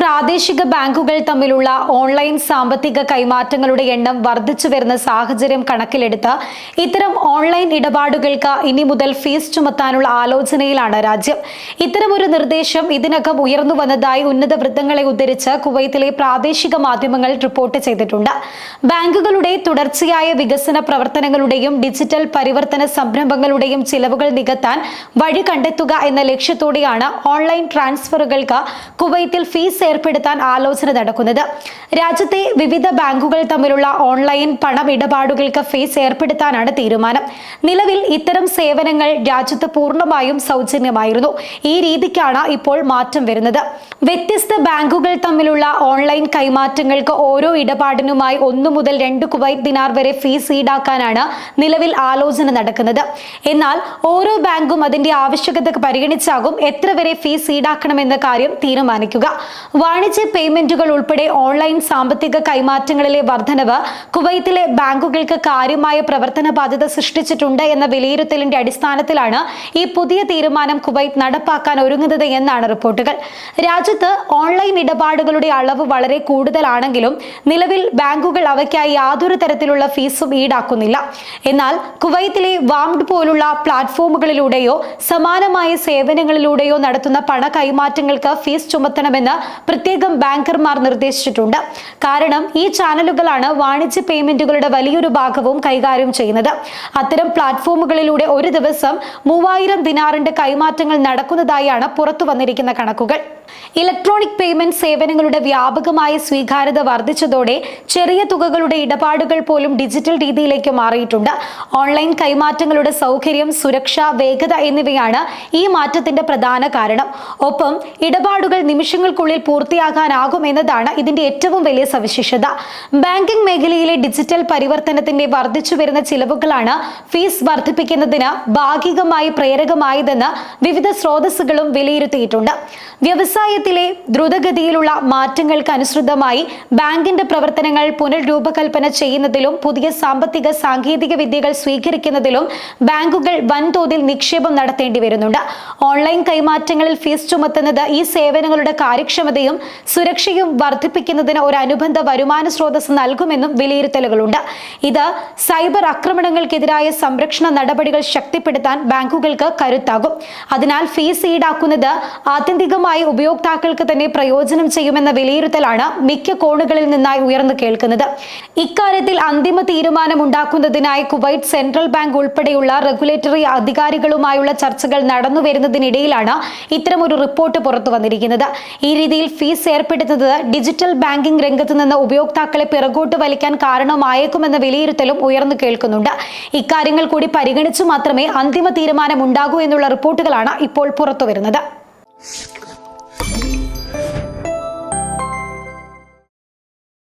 പ്രാദേശിക ബാങ്കുകൾ തമ്മിലുള്ള ഓൺലൈൻ സാമ്പത്തിക കൈമാറ്റങ്ങളുടെ എണ്ണം വർദ്ധിച്ചു വരുന്ന സാഹചര്യം കണക്കിലെടുത്ത് ഇത്തരം ഓൺലൈൻ ഇടപാടുകൾക്ക് ഇനി മുതൽ ഫീസ് ചുമത്താനുള്ള ആലോചനയിലാണ് രാജ്യം. ഇത്തരമൊരു നിർദ്ദേശം ഇതിനകം ഉയർന്നു വന്നതായി ഉന്നത വൃത്തങ്ങളെ ഉദ്ധരിച്ച് കുവൈത്തിലെ പ്രാദേശിക മാധ്യമങ്ങൾ റിപ്പോർട്ട് ചെയ്തിട്ടുണ്ട്. ബാങ്കുകളുടെ തുടർച്ചയായ വികസന പ്രവർത്തനങ്ങളുടെയും ഡിജിറ്റൽ പരിവർത്തന സംരംഭങ്ങളുടെയും ചിലവുകൾ നികത്താൻ വഴി കണ്ടെത്തുക എന്ന ലക്ഷ്യത്തോടെയാണ് ഓൺലൈൻ ട്രാൻസ്ഫറുകൾക്ക് കുവൈത്തിൽ ഫീസ് ഏർപ്പെടുത്താൻ ആലോചന നടക്കുന്നത്. രാജ്യത്തെ വിവിധ ബാങ്കുകൾ തമ്മിലുള്ള ഓൺലൈൻ പണമിടപാടുകൾക്ക് ഫീസ് ഏർപ്പെടുത്താനാണ് തീരുമാനം. നിലവിൽ ഇത്തരം സേവനങ്ങൾ രാജ്യത്ത് പൂർണ്ണമായും സൗജന്യമായിരുന്നു. ഈ രീതിക്കാണ് ഇപ്പോൾ മാറ്റം വരുന്നത്. വ്യത്യസ്ത ബാങ്കുകൾ തമ്മിലുള്ള ഓൺലൈൻ കൈമാറ്റങ്ങൾക്ക് ഓരോ ഇടപാടിനുമായി 1 മുതൽ 2 കുവൈറ്റ് ദിനാർ വരെ ഫീസ് ഈടാക്കാനാണ് നിലവിൽ ആലോചന നടക്കുന്നത്. എന്നാൽ ഓരോ ബാങ്കും അതിന്റെ ആവശ്യകത പരിഗണിച്ചാകും എത്ര വരെ ഫീസ് ഈടാക്കണമെന്ന കാര്യം തീരുമാനിക്കുക. വാണിജ്യ പേയ്മെന്റുകൾ ഉൾപ്പെടെ ഓൺലൈൻ സാമ്പത്തിക കൈമാറ്റങ്ങളിലെ വർധനവ് കുവൈത്തിലെ ബാങ്കുകൾക്ക് കാര്യമായ പ്രവർത്തന ബാധ്യത സൃഷ്ടിച്ചിട്ടുണ്ട് എന്ന വിലയിരുത്തലിന്റെ അടിസ്ഥാനത്തിലാണ് ഈ പുതിയ തീരുമാനം കുവൈത്ത് നടപ്പാക്കാൻ ഒരുങ്ങുന്നത് എന്നാണ് റിപ്പോർട്ടുകൾ. രാജ്യത്ത് ഓൺലൈൻ ഇടപാടുകളുടെ അളവ് വളരെ കൂടുതലാണെങ്കിലും നിലവിൽ ബാങ്കുകൾ അവയ്ക്കായി യാതൊരു തരത്തിലുള്ള ഫീസും ഈടാക്കുന്നില്ല. എന്നാൽ കുവൈത്തിലെ വാംഡ് പോലുള്ള പ്ലാറ്റ്ഫോമുകളിലൂടെയോ സമാനമായ സേവനങ്ങളിലൂടെയോ നടത്തുന്ന പണ കൈമാറ്റങ്ങൾക്ക് ഫീസ് ചുമത്തണമെന്ന് പ്രത്യേകം ബാങ്കർമാർ നിർദ്ദേശിച്ചിട്ടുണ്ട്. കാരണം ഈ ചാനലുകളാണ് വാണിജ്യ പേയ്മെന്റുകളുടെ വലിയൊരു ഭാഗവും കൈകാര്യം ചെയ്യുന്നത്. അത്തരം പ്ലാറ്റ്ഫോമുകളിലൂടെ ഒരു ദിവസം 3000 ദിനാറിന്റെ കൈമാറ്റങ്ങൾ നടക്കുന്നതായാണ് പുറത്തു വന്നിരിക്കുന്ന കണക്കുകൾ. ഇലക്ട്രോണിക് പേയ്മെന്റ് സേവനങ്ങളുടെ വ്യാപകമായ സ്വീകാര്യത വർദ്ധിച്ചതോടെ ചെറിയ തുകകളുടെ ഇടപാടുകൾ പോലും ഡിജിറ്റൽ രീതിയിലേക്ക് മാറിയിട്ടുണ്ട്. ഓൺലൈൻ കൈമാറ്റങ്ങളുടെ സൗകര്യം, സുരക്ഷ, വേഗത എന്നിവയാണ് ഈ മാറ്റത്തിന്റെ പ്രധാന കാരണം. ഒപ്പം ഇടപാടുകൾ നിമിഷങ്ങൾക്കുള്ളിൽ പൂർത്തിയാകാനാകും എന്നതാണ് ഇതിന്റെ ഏറ്റവും വലിയ സവിശേഷത. ബാങ്കിംഗ് മേഖലയിലെ ഡിജിറ്റൽ പരിവർത്തനത്തിന്റെ വർദ്ധിച്ചു വരുന്ന ചിലവുകളാണ് ഫീസ് വർദ്ധിപ്പിക്കുന്നതിന് ഭാഗികമായി പ്രേരകമായതെന്ന് വിവിധ സ്രോതസ്സുകളും വിലയിരുത്തിയിട്ടുണ്ട്. വ്യവസായത്തിലെ ദ്രുതഗതിയിലുള്ള മാറ്റങ്ങൾക്ക് അനുസൃതമായി ബാങ്കിന്റെ പ്രവർത്തനങ്ങൾ പുനർരൂപകൽപ്പന ചെയ്യുന്നതിലും പുതിയ സാമ്പത്തിക സാങ്കേതിക വിദ്യകൾ സ്വീകരിക്കുന്നതിലും ബാങ്കുകൾ വൻതോതിൽ നിക്ഷേപം നടത്തേണ്ടി വരുന്നുണ്ട്. ഓൺലൈൻ കൈമാറ്റങ്ങളിൽ ഫീസ് ചുമത്തുന്നത് ഈ സേവനങ്ങളുടെ കാര്യക്ഷമതയും സുരക്ഷയും വർദ്ധിപ്പിക്കുന്നതിന് ഒരു അനുബന്ധ വരുമാന സ്രോതസ് നൽകുമെന്നും വിലയിരുത്തലുകളുണ്ട്. ഇത് സൈബർ ആക്രമണങ്ങൾക്കെതിരായ സംരക്ഷണ നടപടികൾ ശക്തിപ്പെടുത്താൻ ബാങ്കുകൾക്ക് കരുത്താകും. അതിനാൽ ഫീസ് ഈടാക്കുന്നത് ആത്യന്തികമായി ഉപയോക്താക്കൾക്ക് തന്നെ പ്രയോജനം ചെയ്യുമെന്ന വിലയിരുത്തലാണ് മിക്ക കോണുകളിൽ നിന്നായി ഉയർന്നു കേൾക്കുന്നത്. ഇക്കാര്യത്തിൽ അന്തിമ തീരുമാനം ഉണ്ടാക്കുന്നതിനായി കുവൈറ്റ് സെൻട്രൽ ബാങ്ക് ഉൾപ്പെടെയുള്ള റെഗുലേറ്ററി അധികാരികളുമായുള്ള ചർച്ചകൾ നടന്നുവരുന്നതിനിടയിലാണ് ഇത്തരമൊരു റിപ്പോർട്ട് പുറത്തു വന്നിരിക്കുന്നത്. ഈ രീതിയിൽ ഫീസ് ഏർപ്പെടുത്തുന്നത് ഡിജിറ്റൽ ബാങ്കിംഗ് രംഗത്ത് നിന്ന് ഉപയോക്താക്കളെ പിറകോട്ട് വലിക്കാൻ കാരണമായേക്കുമെന്ന വിലയിരുത്തലും ഉയർന്നു കേൾക്കുന്നുണ്ട്. ഇക്കാര്യങ്ങൾ കൂടി പരിഗണിച്ചു മാത്രമേ അന്തിമ തീരുമാനം ഉണ്ടാകൂ എന്നുള്ള റിപ്പോർട്ടുകളാണ് ഇപ്പോൾ പുറത്തുവരുന്നത്.